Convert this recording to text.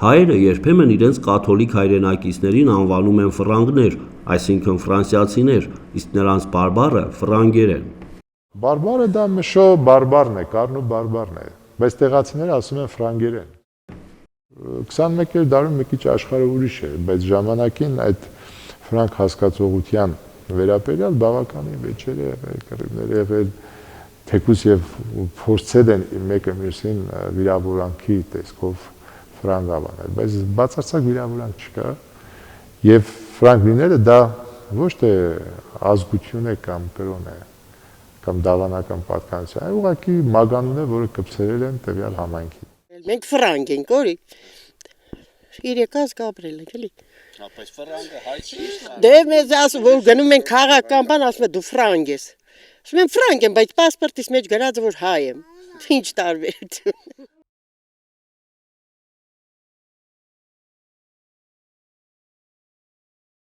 Հայերը երբեմն իրենց կաթոլիկ հայրենակիցներին անվանում են ֆրանգներ, այսինքն ֆրանսիացիներ, իսկ նրանց բարբառը ֆրանգերեն։ Բարբառը դա մշո բարբառն է, կառն ու բարբառն է, բայց տեղացիները ասում են ֆրանգերեն։ 21-րդ դարում մի քիչ աշխարհը ուրիշ էր, բայց ժամանակին այդ ֆրանկ հասկացողության վերաբերյալ բավականին վեճեր է եղել, կռիվներ եղել, թեկուզ եւ փորձել են մեկը մյուսին վիրավորանքի տեսքով ֆրանգ ավանել, բայց բացարձակ վիրավորանք չկա եւ ֆրանգ լինելը դա ոչ թե ազգություն է կամ կրոն է կամ դավանական պատկանություն, այլ ուղղակի մագանուն է, որը կպցրել են տվյալ համայնքին։ Մենք ֆրանգ ենք, օրի։ Իրեկած կապրել ենք, էլի։ Բայց ֆրանգը հայ չի։ Դե մեզ ասում, որ գնում են քաղաքական բան, ասում են դու ֆրանգ ես։ Ասում եմ ֆրանգ եմ, բայց պասպորտիս մեջ գրած որ հայ եմ։ Ինչ տարբերություն։